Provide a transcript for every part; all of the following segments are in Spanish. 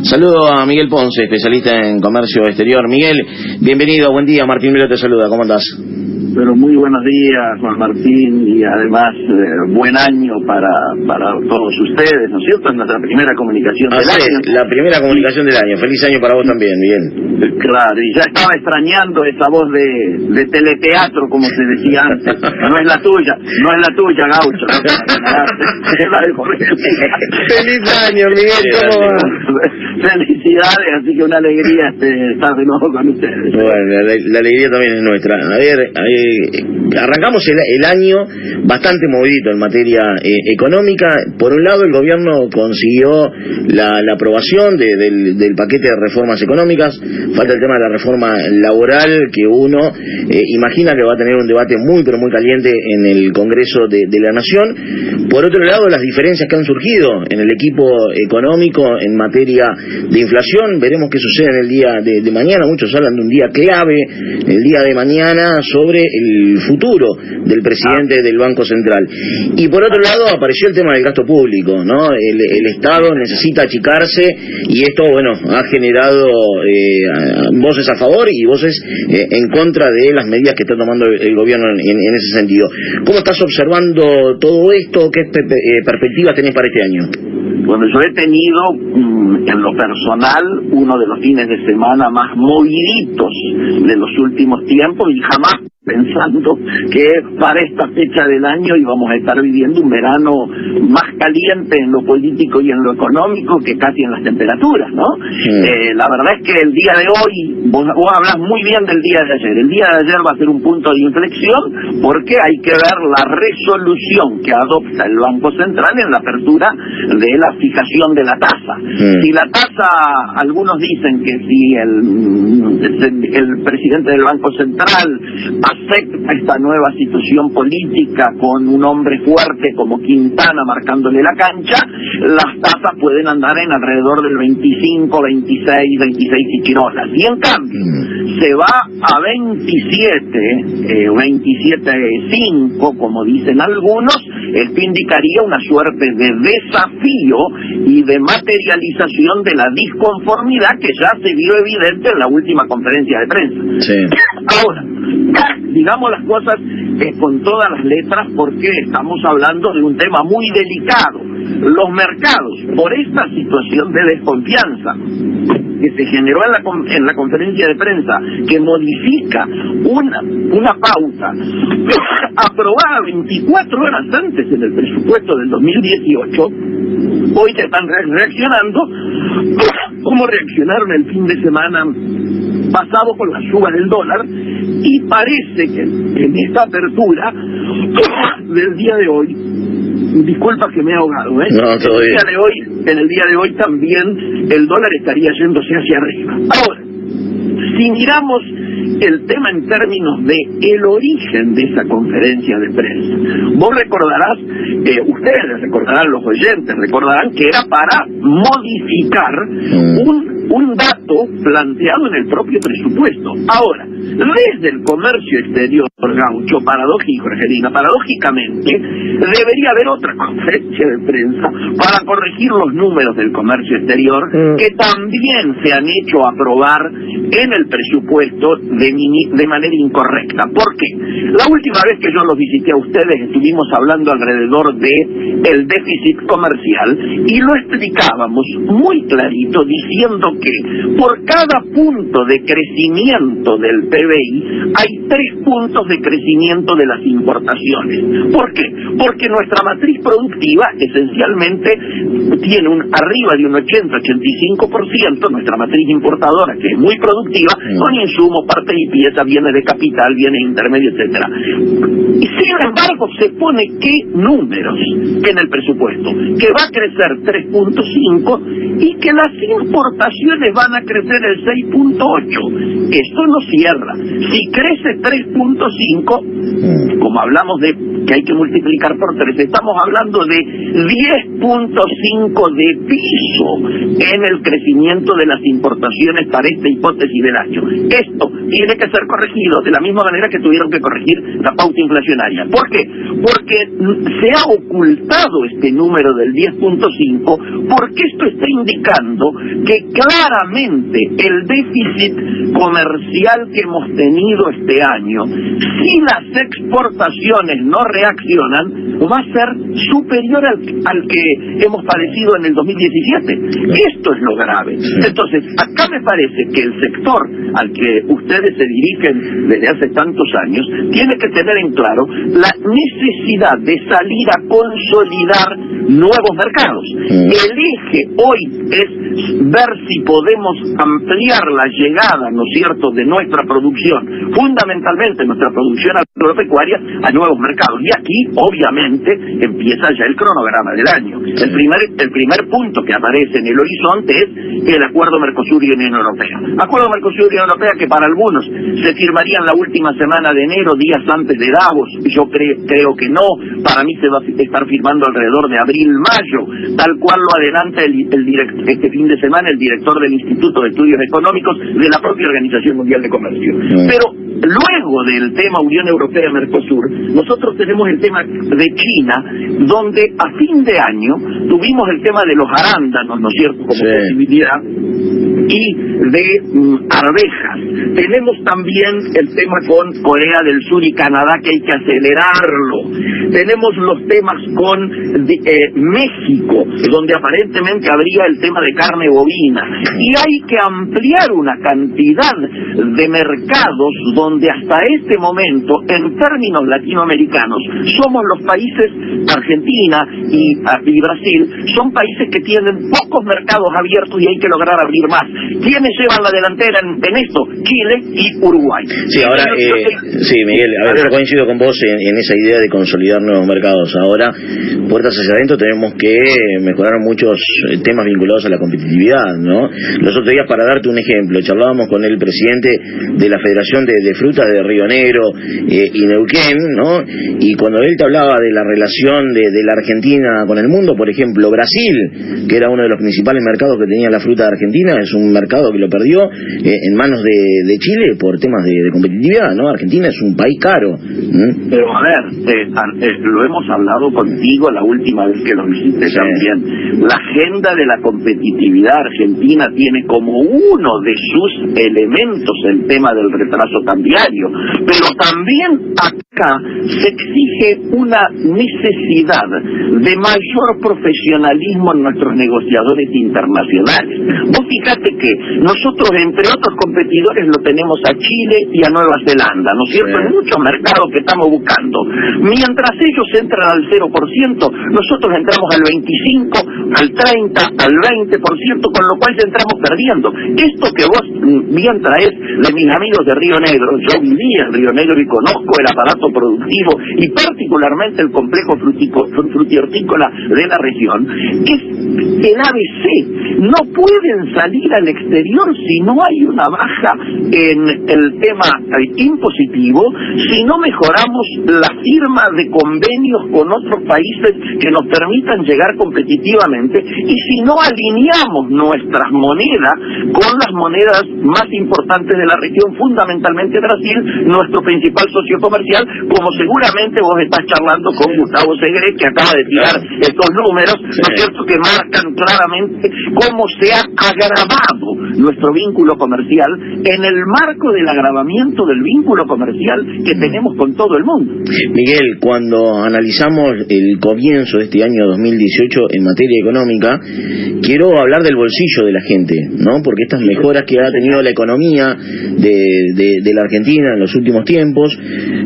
Saludo a Miguel Ponce, especialista en comercio exterior. Miguel, bienvenido, buen día. Martín Melo te saluda, ¿cómo andás? Pero muy buenos días, Juan Martín, y además buen año para todos ustedes, ¿no es cierto? Es nuestra primera comunicación del año. La primera comunicación del año. Feliz año para vos también, Miguel. Claro, y ya estaba extrañando esa voz de teleteatro, como se decía antes. No es la tuya, Gaucho. Es la de Jorge. Feliz año, Miguel, ¿cómo va? Felicidades, así que una alegría estar de nuevo con ustedes. Bueno, la alegría también es nuestra. A ver, arrancamos el año bastante movidito en materia económica. Por un lado, el gobierno consiguió la aprobación del paquete de reformas económicas. Falta el tema de la reforma laboral, que uno imagina que va a tener un debate muy pero muy caliente en el Congreso de la Nación. Por otro lado, las diferencias que han surgido en el equipo económico en materia de inflación. Veremos qué sucede en el día de mañana. Muchos hablan de un día clave, el día de mañana, sobre el futuro del presidente del Banco Central. Y por otro lado apareció el tema del gasto público, ¿no? El Estado necesita achicarse, y esto, bueno, ha generado voces a favor y voces en contra de las medidas que está tomando el gobierno en ese sentido. ¿Cómo estás observando todo esto? ¿Qué perspectivas tenés para este año? Bueno, yo he tenido en lo personal uno de los fines de semana más moviditos de los últimos tiempos, y jamás pensando que para esta fecha del año íbamos a estar viviendo un verano más caliente en lo político y en lo económico que casi en las temperaturas, ¿no? La verdad es que el día de hoy, vos hablas muy bien del día de ayer. El día de ayer va a ser un punto de inflexión, porque hay que ver la resolución que adopta el Banco Central en la apertura de la fijación de la tasa. Si la tasa, algunos dicen que si el presidente del Banco Central acepta esta nueva situación política con un hombre fuerte como Quintana marcándole la cancha, las tasas pueden andar en alrededor del 25, 26 y chirolas. Y en cambio, se va a 27, 27.5, como dicen algunos, esto indicaría una suerte de desafío y de materialización de la disconformidad que ya se vio evidente en la última conferencia de prensa. Sí. Ahora, digamos las cosas con todas las letras, porque estamos hablando de un tema muy delicado. Los mercados, por esta situación de desconfianza que se generó en la conferencia de prensa, que modifica una pauta aprobada 24 horas antes en el presupuesto del 2018, hoy se están reaccionando como reaccionaron el fin de semana pasado con la suba del dólar, y parece que en esta apertura del día de hoy, disculpa que me he ahogado, No, todo bien. En el día de hoy también el dólar estaría yéndose hacia arriba. Ahora, si miramos el tema en términos de el origen de esa conferencia de prensa, vos recordarás, ustedes recordarán, los oyentes recordarán que era para modificar un dato planteado en el propio presupuesto. Ahora, desde el comercio exterior, Gaucho, paradójicamente, debería haber otra conferencia de prensa para corregir los números del comercio exterior, que también se han hecho aprobar en el presupuesto de manera incorrecta. ¿Por qué? La última vez que yo los visité a ustedes estuvimos hablando alrededor de el déficit comercial, y lo explicábamos muy clarito diciendo que por cada punto de crecimiento del PBI hay 3 puntos de crecimiento de las importaciones. ¿Por qué? Porque nuestra matriz productiva esencialmente tiene arriba de un 80-85%, nuestra matriz importadora, que es muy productiva, con insumos, partes y piezas, bienes de capital, bienes intermedios, etcétera. Y sin embargo se pone ¿qué números en el presupuesto? Que va a crecer 3.5 y que las importaciones van a crecer el 6.8. Esto no cierra. Si crece 3.5, como hablamos de que hay que multiplicar por 3, estamos hablando de 10.5 de piso en el crecimiento de las importaciones para esta hipótesis del año. Esto tiene que ser corregido de la misma manera que tuvieron que corregir la pauta inflacionaria. ¿Por qué? Porque se ha ocultado este número del 10.5, porque esto está indicando que claramente el déficit comercial que hemos tenido este año, si las exportaciones no reaccionan, va a ser superior al que hemos padecido en el 2017. Esto es lo grave. Entonces, acá me parece que el sector al que ustedes se dirigen desde hace tantos años tiene que tener en claro la necesidad de salir a consolidar nuevos mercados. El eje hoy es ver si podemos ampliar la llegada, ¿no es cierto?, de nuestra producción, fundamentalmente nuestra producción agropecuaria, a nuevos mercados. Y aquí, obviamente, empieza ya el cronograma del año. El primer punto que aparece en el horizonte es el acuerdo Mercosur y Unión Europea. Acuerdo Mercosur y Unión Europea que para algunos se firmaría en la última semana de enero, días antes de Davos. Yo creo que no. Para mí se va a estar firmando alrededor de abril, mayo, tal cual lo adelanta este fin de semana el director del Instituto de Estudios Económicos de la propia Organización Mundial de Comercio. Pero luego del tema Unión Europea-Mercosur, nosotros tenemos el tema de China, donde a fin de año tuvimos el tema de los arándanos, ¿no es cierto?, como posibilidad, y de arvejas. Tenemos también el tema con Corea del Sur y Canadá, que hay que acelerarlo. Tenemos los temas con México, donde aparentemente habría el tema de carne bovina. Y hay que ampliar una cantidad de mercados donde hasta este momento, en términos latinoamericanos, somos los países, Argentina y Brasil, son países que tienen pocos mercados abiertos y hay que lograr abrir más. ¿Quiénes llevan la delantera en esto? Chile y Uruguay. Sí, ahora, sí, Miguel, a ver, yo coincido con vos en esa idea de consolidar nuevos mercados. Ahora, puertas hacia adentro, tenemos que mejorar muchos temas vinculados a la competitividad, ¿no? Los otros días, para darte un ejemplo, charlábamos con el presidente de la Federación de Frutas de Río Negro y Neuquén, ¿no? Y cuando él te hablaba de la relación de la Argentina con el mundo, por ejemplo, Brasil, que era uno de los principales mercados que tenía la fruta de Argentina, es un mercado que lo perdió en manos de Chile por temas de competitividad, ¿no? Argentina es un país caro. Pero a ver, lo hemos hablado contigo la última vez que lo visité también. La agenda de la competitividad argentina tiene como uno de sus elementos el tema del retraso cambiario, pero también acá se exige una necesidad de mayor profesionalismo en nuestros negociadores internacionales. Vos fíjate que nosotros, entre otros competidores, lo tenemos a Chile y a Nueva Zelanda, ¿no es cierto? En muchos mercados que estamos buscando. Mientras ellos entran al 0%, nosotros entramos al 25%, al 30%, al 20%, con lo cual ya entramos perdiendo. Esto que vos bien traes de mis amigos de Río Negro, yo viví en Río Negro y conozco el aparato productivo y particularmente el complejo frutihortícola de la región, es el ABC. No pueden salir al exterior si no hay una baja en el tema impositivo, si no mejoramos la firma de convenios con otros países que nos permitan llegar competitivamente y si no alineamos nuestras monedas con las monedas más importantes de la región, fundamentalmente Brasil, nuestro principal socio comercial, como seguramente vos estás charlando con Gustavo Segre, que acaba de tirar estos números, ¿no es cierto?, que marcan claramente cómo se ha agravado nuestro vínculo comercial en el marco del agravamiento del vínculo comercial que tenemos con todo el mundo. Miguel, cuando analizamos el comienzo de este año 2018 en materia económica, quiero hablar del bolsillo de la gente, ¿no? Porque estas mejoras que ha tenido la economía de la Argentina en los últimos tiempos,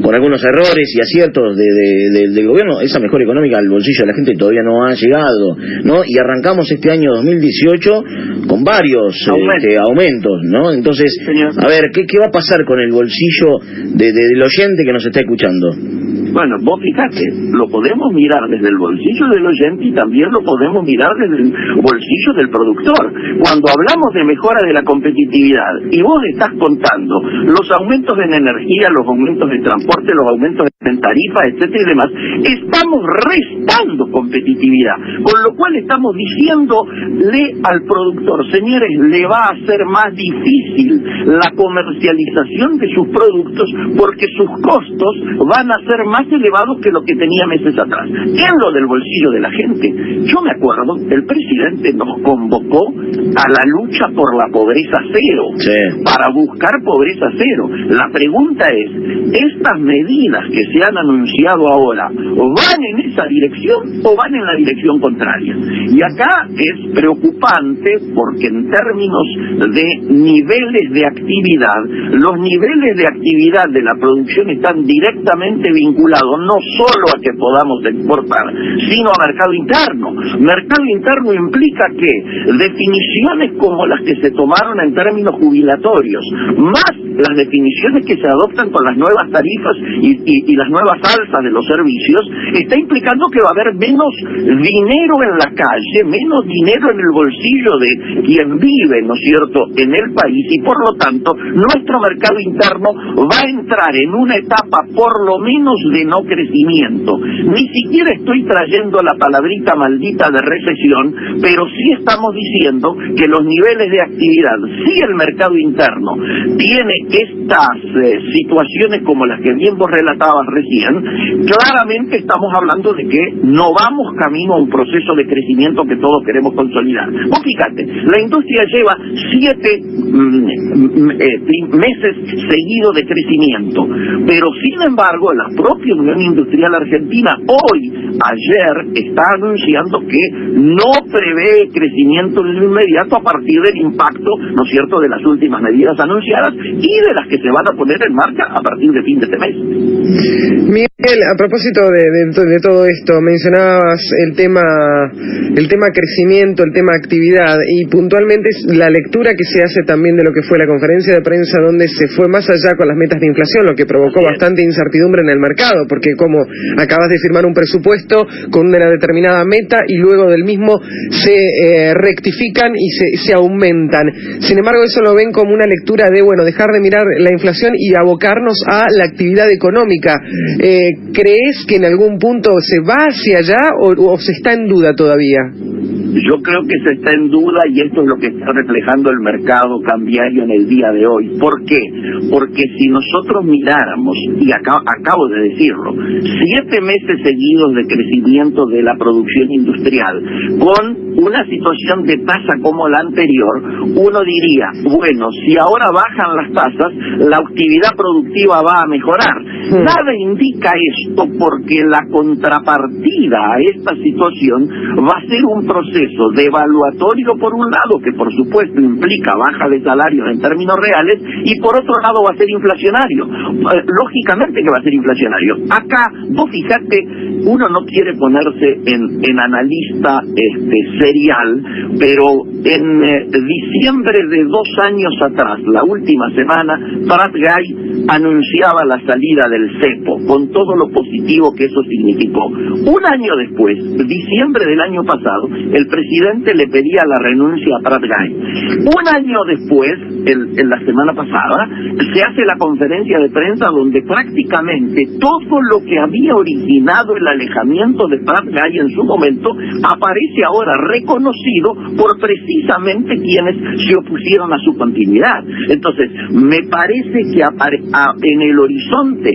con algunos errores y aciertos del gobierno, esa mejora económica al bolsillo de la gente todavía no ha llegado, ¿no? Y arrancamos este año 2018 con varios aumentos, ¿no? Entonces, a ver, ¿qué va a pasar con el bolsillo del oyente que nos está escuchando? Bueno, vos fíjate, lo podemos mirar desde el bolsillo del oyente y también lo podemos mirar desde el bolsillo del productor. Cuando hablamos de mejora de la competitividad y vos estás contando los aumentos en energía, los aumentos en transporte, los aumentos en tarifa, etcétera y demás, estamos restando competitividad, con lo cual estamos diciéndole al productor, señores, le va a ser más difícil la comercialización de sus productos porque sus costos van a ser más elevados que lo que tenía meses atrás. En lo del bolsillo de la gente, yo me acuerdo, el presidente nos convocó a la lucha por la pobreza cero, Sí. para buscar pobreza cero. La pregunta es, ¿estas medidas que se han anunciado ahora van en esa dirección o van en la dirección contraria? Y acá es preocupante porque en términos de niveles de actividad, los niveles de actividad de la producción están directamente vinculados no solo a que podamos exportar, sino a mercado interno. Mercado interno implica que definiciones como las que se tomaron en términos jubilatorios, más las definiciones que se adoptan con las nuevas tarifas y las nuevas alzas de los servicios, está implicando que va a haber menos dinero en la calle, menos dinero en el bolsillo de quien vive, ¿no es cierto?, en el país, y por lo tanto nuestro mercado interno va a entrar en una etapa por lo menos de no crecimiento. Ni siquiera estoy trayendo la palabrita maldita de recesión, pero sí estamos diciendo que los niveles de actividad, si el mercado interno tiene estas situaciones como las que bien vos relatabas recién, claramente estamos hablando de que no vamos camino a un proceso de crecimiento que todos queremos consolidar. Vos fíjate, la industria lleva 7 meses seguidos de crecimiento, pero sin embargo la propia Unión Industrial Argentina ayer está anunciando que no prevé crecimiento en lo inmediato a partir del impacto, ¿no es cierto?, de las últimas medidas anunciadas y de las que se van a poner en marcha a partir de fin de este mes. Miguel, a propósito de todo esto, mencionabas el tema crecimiento, el tema actividad, y puntualmente la lectura que se hace también de lo que fue la conferencia de prensa donde se fue más allá con las metas de inflación, lo que provocó bastante incertidumbre en el mercado, porque como acabas de firmar un presupuesto con una determinada meta y luego del mismo se rectifican y se aumentan. Sin embargo, eso lo ven como una lectura de, bueno, dejar de mirar la inflación y abocarnos a la actividad económica. ¿Crees que en algún punto se va hacia allá o se está en duda todavía? Yo creo que se está en duda y esto es lo que está reflejando el mercado cambiario en el día de hoy. ¿Por qué? Porque si nosotros miráramos, y acabo de decirlo, 7 meses seguidos de crecimiento de la producción industrial, con una situación de tasa como la anterior, uno diría, bueno, si ahora bajan las tasas, la actividad productiva va a mejorar. Nada indica esto porque la contrapartida a esta situación va a ser un proceso devaluatorio por un lado, que por supuesto implica baja de salarios en términos reales, y por otro lado va a ser inflacionario. Lógicamente que va a ser inflacionario. Acá, vos fijate, uno no quiere ponerse en analista serial, pero en diciembre de 2 años atrás, la última semana, Prat Gay anunciaba la salida del cepo, con todo lo positivo que eso significó. Un año después, diciembre del año pasado, el presidente le pedía la renuncia a Prat Gay. Un año después, en la semana pasada, se hace la conferencia de prensa donde prácticamente todo lo que había originado el alejamiento de Prat Gay en su momento aparece ahora reconocido por precisamente quienes se opusieron a su continuidad. Entonces, me parece que en el horizonte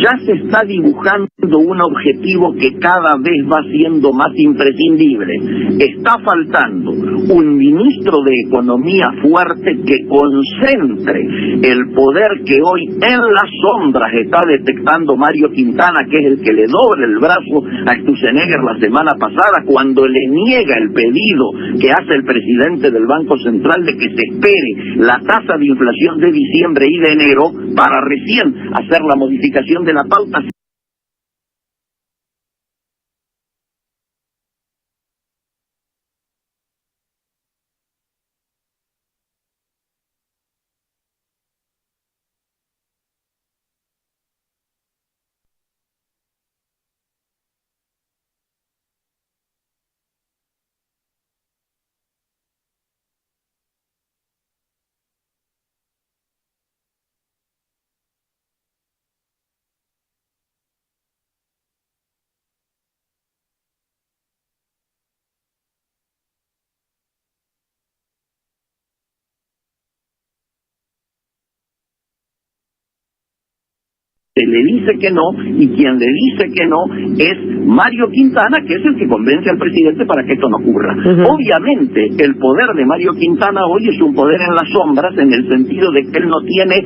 ya se está dibujando un objetivo que cada vez va siendo más imprescindible. Está faltando un ministro de Economía fuerte que concentre el poder que hoy en las sombras está detectando Mario Quintana, que es el que le dobla el brazo a Sturzenegger la semana pasada cuando le niega el pedido que hace el presidente del Banco Central de que se espere la tasa de inflación de diciembre y de enero para recién hacer la modificación de la pauta. se le dice que no, y quien le dice que no es Mario Quintana, que es el que convence al presidente para que esto no ocurra. Obviamente, el poder de Mario Quintana hoy es un poder en las sombras, en el sentido de que él no tiene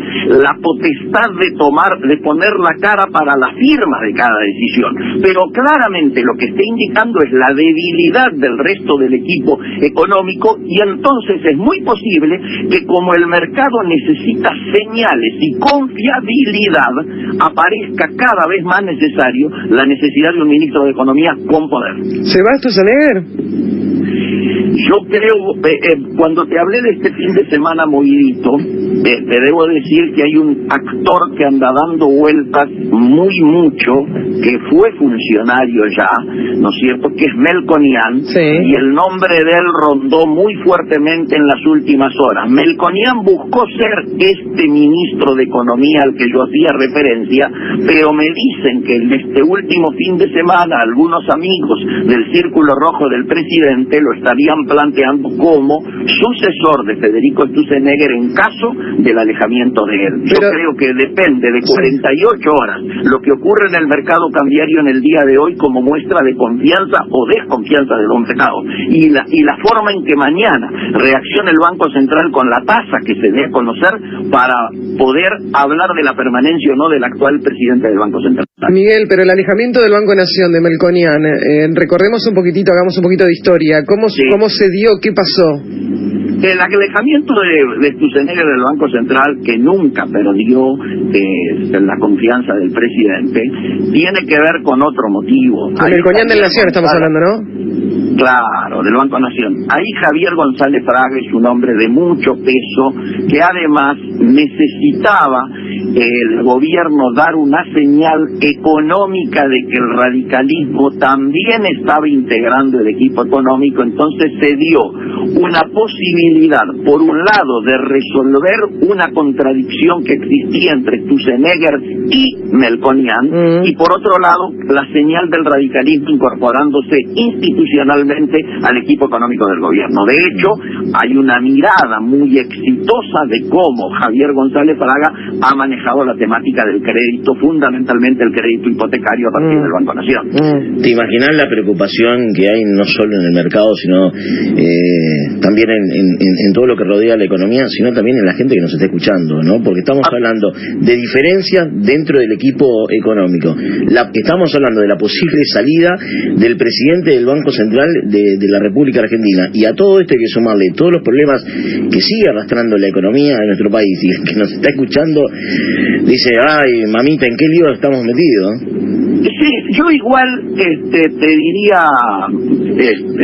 la potestad de poner la cara para la firma de cada decisión. Pero claramente lo que está indicando es la debilidad del resto del equipo económico, y entonces es muy posible que, como el mercado necesita señales y confiabilidad, aparezca cada vez más necesario la necesidad de un ministro de Economía con poder. ¿Se va Sturzenegger? Yo creo, cuando te hablé de este fin de semana movidito, te debo decir que hay un actor que anda dando vueltas mucho, que fue funcionario ya, ¿no es cierto?, que es Melconian, sí. Y el nombre de él rondó muy fuertemente en las últimas horas. Melconian buscó ser este ministro de Economía al que yo hacía referencia, pero me dicen que en este último fin de semana algunos amigos del Círculo Rojo del presidente lo estarían planteando como sucesor de Federico Sturzenegger en caso del alejamiento de él. Yo creo que depende de 48 horas lo que ocurre en el mercado cambiario en el día de hoy como muestra de confianza o desconfianza del hombre Estado, y la forma en que mañana reaccione el Banco Central con la tasa que se dé a conocer para poder hablar de la permanencia o no del actual presidente del Banco Central. Miguel, pero el alejamiento del Banco Nación de Melconian, recordemos un poquitito, hagamos un poquito de historia. ¿Cómo se dio? ¿Qué pasó? El alejamiento de Sturzenegger del Banco Central, que nunca perdió la confianza del presidente, tiene que ver con otro motivo. Melconian de la Nación estamos hablando, ¿no? Claro, del Banco Nación. Ahí Javier González Fraga es un hombre de mucho peso, que además necesitaba el gobierno dar una señal económica de que el radicalismo también estaba integrando el equipo económico. Entonces se dio una posibilidad, por un lado, de resolver una contradicción que existía entre Sturzenegger y Melconian, y por otro lado, la señal del radicalismo incorporándose institucionalmente al equipo económico del gobierno. De hecho, hay una mirada muy exitosa de cómo Javier González Fraga ha manejado la temática del crédito, fundamentalmente el crédito hipotecario a partir del Banco Nación. ¿Te imaginas la preocupación que hay no solo en el mercado, sino también en todo lo que rodea la economía, sino también en la gente que nos está escuchando, ¿no? Porque estamos hablando de diferencias dentro del equipo económico. Estamos hablando de la posible salida del presidente del Banco Central de la República Argentina, y a todo esto hay que sumarle todos los problemas que sigue arrastrando la economía de nuestro país, y el que nos está escuchando dice, ay, mamita, ¿en qué lío estamos metidos? Sí, yo igual te diría,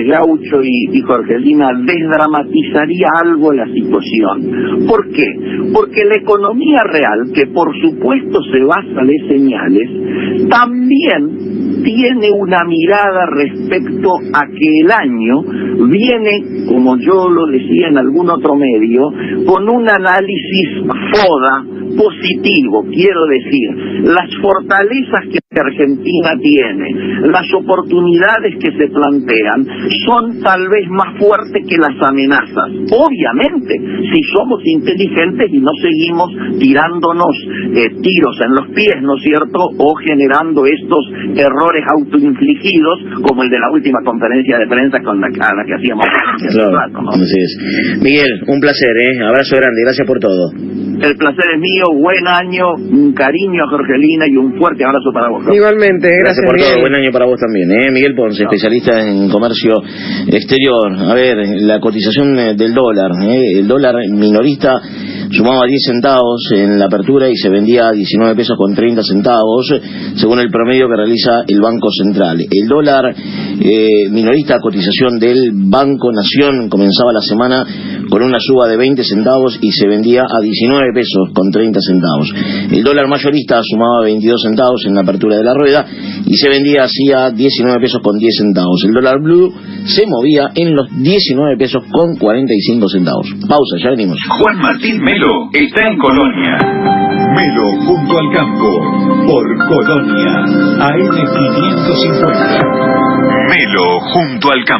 Gaucho y Jorgelina, desdramatizaría algo la situación. ¿Por qué? Porque la economía real, que por supuesto se basa de señales, también tiene una mirada respecto a que el año viene, como yo lo decía en algún otro medio, con un análisis FODA positivo. Quiero decir, las fortalezas que Argentina tiene, las oportunidades que se plantean, son tal vez más fuertes que las amenazas. Obviamente, si somos inteligentes y no seguimos tirándonos tiros en los pies, ¿no es cierto?, o generando estos errores autoinfligidos, como el de la última conferencia de prensa a la que hacíamos. Claro, rato, ¿no? Así es. Miguel, un placer, abrazo grande, gracias por todo. El placer es mío, buen año, un cariño a Jorgelina y un fuerte abrazo para vos. Igualmente, gracias por Miguel. todo, buen año para vos también. Miguel Ponce, especialista en comercio exterior. A ver, la cotización del dólar, el dólar minorista sumaba 10 centavos en la apertura y se vendía a 19 pesos con 30 centavos, según el promedio que realiza el Banco Central. El dólar minorista, cotización del Banco Nación, comenzaba la semana con una suba de 20 centavos y se vendía a 19 pesos con 30 centavos. El dólar mayorista sumaba 22 centavos en la apertura de la rueda y se vendía así a 19 pesos con 10 centavos. El dólar blue se movía en los 19 pesos con 45 centavos. Pausa, ya venimos. Juan Martín Melo está en Colonia. Melo junto al campo, por Colonia, AM 550. Melo junto al campo.